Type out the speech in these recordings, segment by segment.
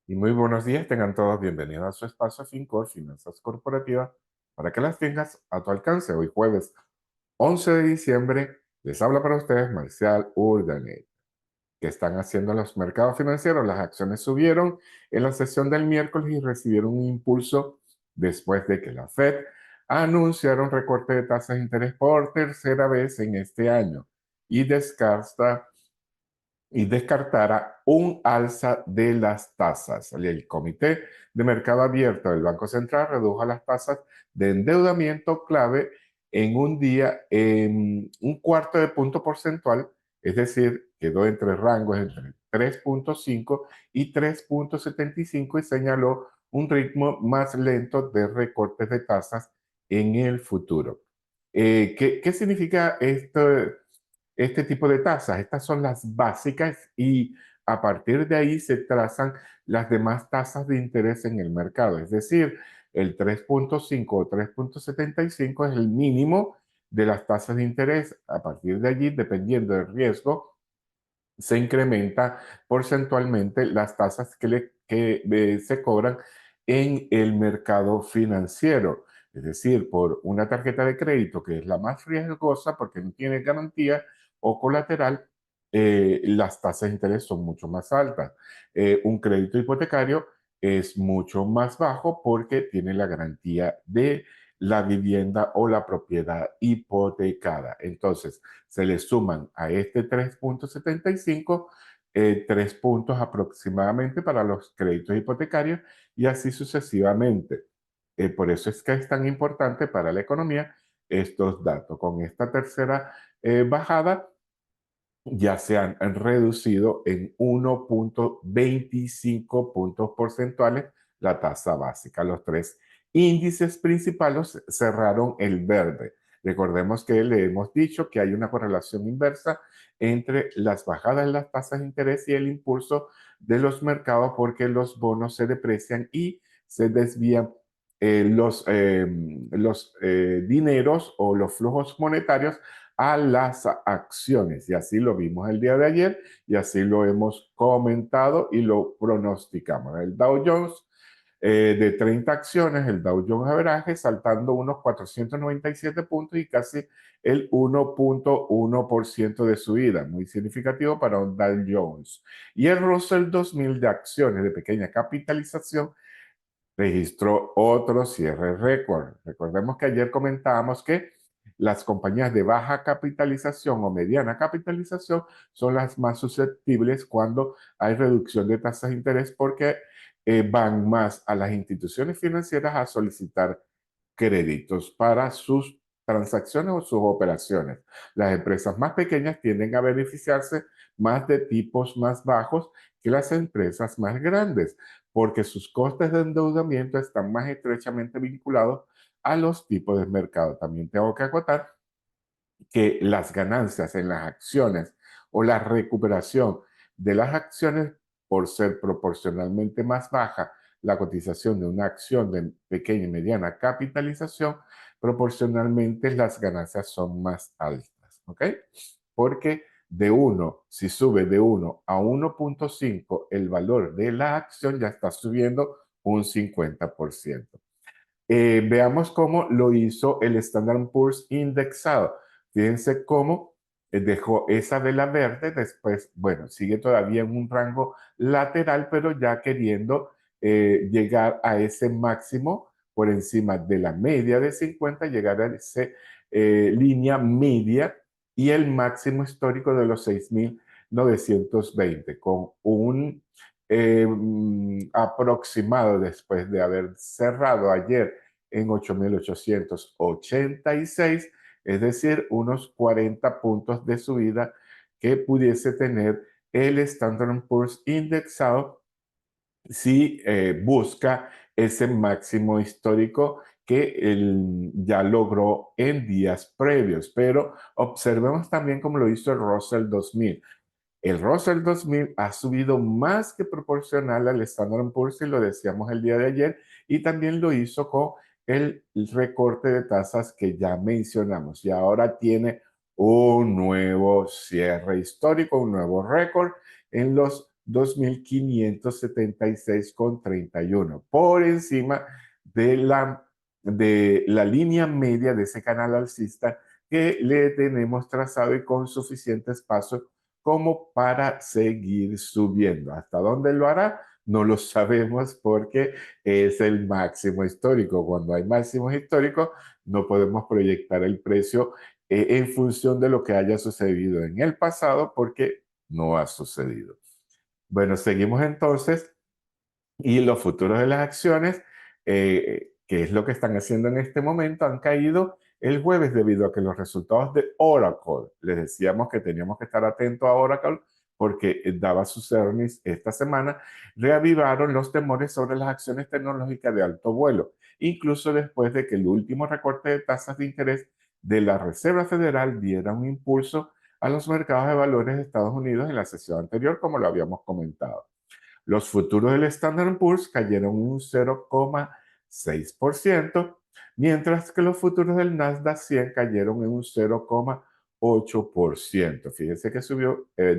Y muy buenos días, tengan todos bienvenidos a su espacio FinCor, Finanzas Corporativas, para que las tengas a tu alcance. Hoy jueves 11 de diciembre, les habla para ustedes Marcial Urdanet. ¿Qué están haciendo los mercados financieros? Las acciones subieron en la sesión del miércoles y recibieron un impulso después de que la Fed anunciara un recorte de tasas de interés por tercera vez en este año y descartara un alza de las tasas. El Comité de Mercado Abierto del Banco Central redujo las tasas de endeudamiento clave en un día en un cuarto de punto porcentual, es decir, quedó entre rangos entre 3,5 y 3,75 y señaló un ritmo más lento de recortes de tasas en el futuro. ¿Qué significa esto? Este tipo de tasas? Estas son las básicas y a partir de ahí se trazan las demás tasas de interés en el mercado. Es decir, el 3,5 o 3,75 es el mínimo de las tasas de interés. A partir de allí, dependiendo del riesgo, se incrementa porcentualmente las tasas que se cobran en el mercado financiero. Es decir, por una tarjeta de crédito que es la más riesgosa porque no tiene garantía o colateral, las tasas de interés son mucho más altas. Un crédito hipotecario es mucho más bajo porque tiene la garantía de la vivienda o la propiedad hipotecada. Entonces, se le suman a este 3,75 3 puntos aproximadamente para los créditos hipotecarios y así sucesivamente. Por eso es que es tan importante para la economía estos datos. Con esta tercera bajada ya se han reducido en 1,25 puntos porcentuales la tasa básica. Los tres índices principales cerraron el verde. Recordemos que le hemos dicho que hay una correlación inversa entre las bajadas en las tasas de interés y el impulso de los mercados porque los bonos se deprecian y se desvían los dineros o los flujos monetarios a las acciones. Y así lo vimos el día de ayer y así lo hemos comentado y lo pronosticamos. El Dow Jones de 30 acciones, el Dow Jones Average, saltando unos 497 puntos y casi el 1,1% de subida, muy significativo para un Dow Jones. Y el Russell 2000 de acciones de pequeña capitalización registró otro cierre récord. Recordemos que ayer comentábamos que las compañías de baja capitalización o mediana capitalización son las más susceptibles cuando hay reducción de tasas de interés porque van más a las instituciones financieras a solicitar créditos para sus transacciones o sus operaciones. Las empresas más pequeñas tienden a beneficiarse más de tipos más bajos que las empresas más grandes, porque sus costes de endeudamiento están más estrechamente vinculados a los tipos de mercado. También tengo que acotar que las ganancias en las acciones o la recuperación de las acciones, por ser proporcionalmente más baja la cotización de una acción de pequeña y mediana capitalización, proporcionalmente las ganancias son más altas, ¿ok? Porque si sube de 1 a 1,5 el valor de la acción, ya está subiendo un 50%. Veamos cómo lo hizo el Standard Poor's indexado. Fíjense cómo dejó esa vela verde, después, bueno, sigue todavía en un rango lateral, pero ya queriendo llegar a ese máximo por encima de la media de 50, llegar a esa línea media y el máximo histórico de los 6,920, con un aproximado después de haber cerrado ayer en 8,886, es decir, unos 40 puntos de subida que pudiese tener el Standard Poor's indexado si busca ese máximo histórico que ya logró en días previos. Pero observemos también cómo lo hizo el Russell 2000. El Russell 2000 ha subido más que proporcional al Standard Poor's, y lo decíamos el día de ayer, y también lo hizo con el recorte de tasas que ya mencionamos. Y ahora tiene un nuevo cierre histórico, un nuevo récord en los 2.576,31, por encima de la línea media de ese canal alcista que le tenemos trazado y con suficiente espacio como para seguir subiendo. ¿Hasta dónde lo hará? No lo sabemos porque es el máximo histórico. Cuando hay máximos históricos, no podemos proyectar el precio en función de lo que haya sucedido en el pasado porque no ha sucedido. Bueno, seguimos entonces y los futuros de las acciones, que es lo que están haciendo en este momento, han caído el jueves debido a que los resultados de Oracle, les decíamos que teníamos que estar atentos a Oracle porque daba sus earnings esta semana, reavivaron los temores sobre las acciones tecnológicas de alto vuelo, incluso después de que el último recorte de tasas de interés de la Reserva Federal diera un impulso a los mercados de valores de Estados Unidos en la sesión anterior, como lo habíamos comentado. Los futuros del Standard Poor's cayeron un 0,6%, mientras que los futuros del Nasdaq 100 cayeron en un 0,8%. Fíjense que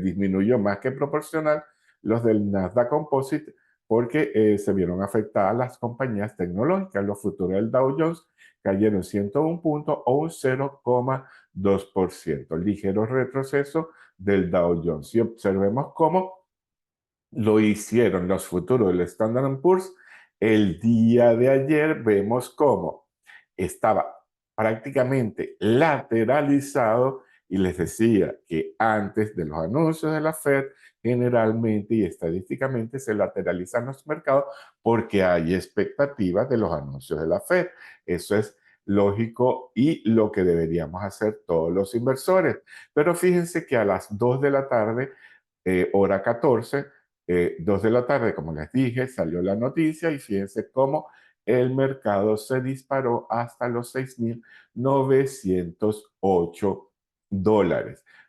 disminuyó más que proporcional los del Nasdaq Composite porque se vieron afectadas las compañías tecnológicas. Los futuros del Dow Jones cayeron 101 puntos o un 0,2%. Ligero retroceso del Dow Jones. Y observemos cómo lo hicieron los futuros del Standard Poor's. El día de ayer vemos cómo estaba prácticamente lateralizado y les decía que antes de los anuncios de la Fed, generalmente y estadísticamente se lateralizan los mercados porque hay expectativas de los anuncios de la Fed. Eso es lógico y lo que deberíamos hacer todos los inversores. Pero fíjense que a las 2 de la tarde, hora 14, 2 de la tarde, como les dije, salió la noticia y fíjense cómo el mercado se disparó hasta los $6.908.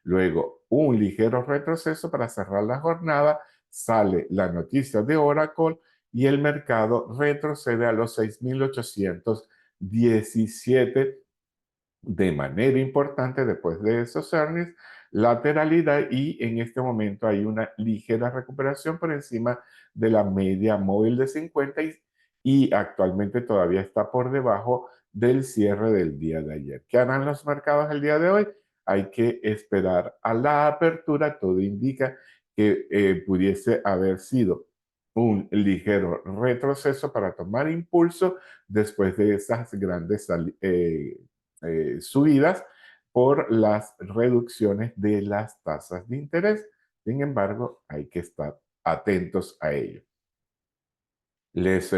Luego, un ligero retroceso para cerrar la jornada, sale la noticia de Oracle y el mercado retrocede a los 6.817 de manera importante después de esos earnings, lateralidad y en este momento hay una ligera recuperación por encima de la media móvil de 50 y actualmente todavía está por debajo del cierre del día de ayer. ¿Qué harán los mercados el día de hoy? Hay que esperar a la apertura. Todo indica que pudiese haber sido un ligero retroceso para tomar impulso después de esas grandes subidas por las reducciones de las tasas de interés. Sin embargo, hay que estar atentos a ello. Les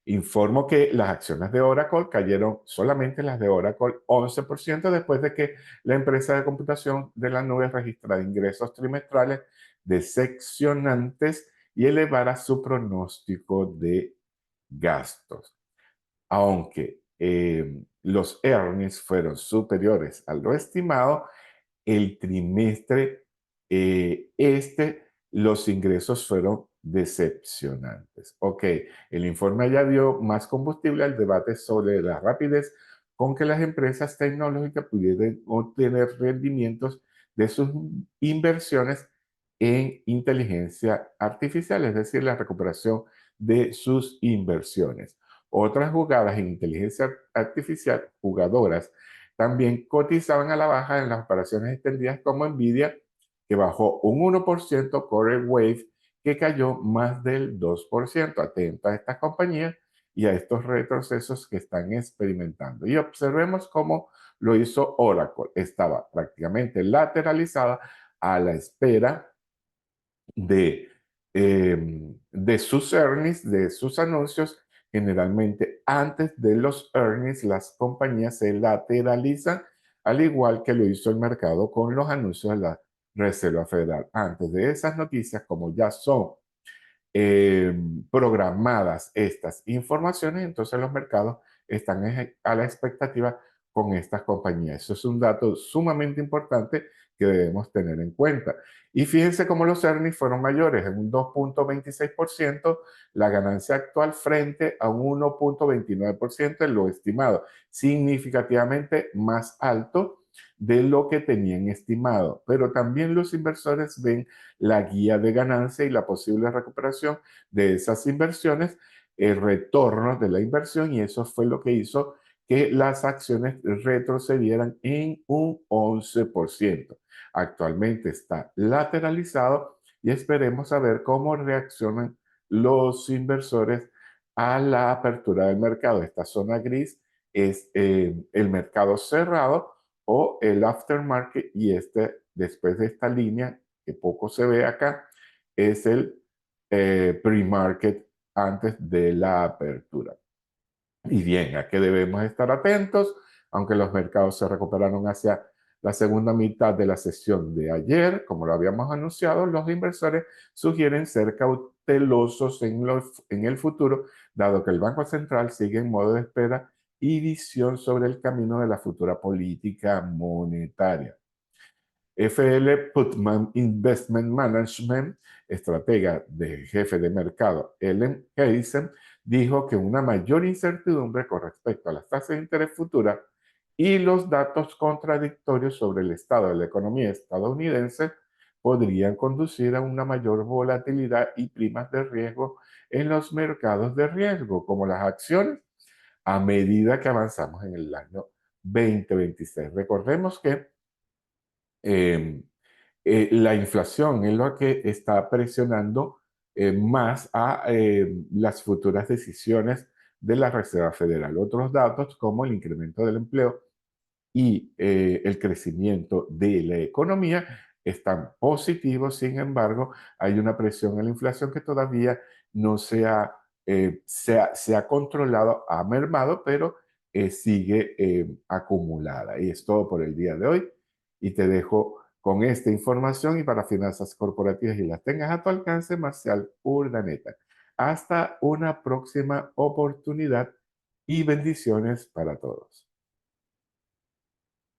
informo que las acciones de Oracle cayeron, solamente las de Oracle, 11% después de que la empresa de computación de la nube registrara ingresos trimestrales decepcionantes y elevara su pronóstico de gastos. Aunque los earnings fueron superiores a lo estimado, el trimestre los ingresos fueron decepcionantes. Ok, el informe añadió más combustible al debate sobre la rapidez con que las empresas tecnológicas pudieran obtener rendimientos de sus inversiones en inteligencia artificial, es decir, la recuperación de sus inversiones. Otras jugadas en inteligencia artificial, jugadoras, también cotizaban a la baja en las operaciones extendidas como Nvidia, que bajó un 1%, Core Wave, que cayó más del 2%. Atento a estas compañías y a estos retrocesos que están experimentando. Y observemos cómo lo hizo Oracle. Estaba prácticamente lateralizada a la espera de, de sus earnings, de sus anuncios. Generalmente antes de los earnings las compañías se lateralizan, al igual que lo hizo el mercado con los anuncios de la Reserva Federal. Antes de esas noticias, como ya son eh, programadas estas informaciones, entonces los mercados están a la expectativa con estas compañías. Eso es un dato sumamente importante que debemos tener en cuenta. Y fíjense cómo los earnings fueron mayores, en un 2,26%, la ganancia actual frente a un 1,29% en lo estimado, significativamente más alto de lo que tenían estimado, pero también los inversores ven la guía de ganancia y la posible recuperación de esas inversiones, el retorno de la inversión, y eso fue lo que hizo que las acciones retrocedieran en un 11%. Actualmente está lateralizado y esperemos a ver cómo reaccionan los inversores a la apertura del mercado. Esta zona gris es el mercado cerrado o el aftermarket, y después de esta línea que poco se ve acá, es el pre-market antes de la apertura. Y bien, ¿a qué debemos estar atentos? Aunque los mercados se recuperaron hacia la segunda mitad de la sesión de ayer, como lo habíamos anunciado, los inversores sugieren ser cautelosos en el futuro, dado que el Banco Central sigue en modo de espera y visión sobre el camino de la futura política monetaria. FL Putnam Investment Management, estratega de jefe de mercado Ellen Haysen, dijo que una mayor incertidumbre con respecto a las tasas de interés futuras y los datos contradictorios sobre el estado de la economía estadounidense podrían conducir a una mayor volatilidad y primas de riesgo en los mercados de riesgo, como las acciones, a medida que avanzamos en el año 2026. Recordemos que eh, la inflación es lo que está presionando más a las futuras decisiones de la Reserva Federal. Otros datos como el incremento del empleo y el crecimiento de la economía están positivos. Sin embargo, hay una presión en la inflación que todavía no se ha controlado, ha mermado, pero sigue acumulada. Y es todo por el día de hoy. Y te dejo con esta información, y para finanzas corporativas y las tengas a tu alcance, Marcial Urdaneta. Hasta una próxima oportunidad y bendiciones para todos.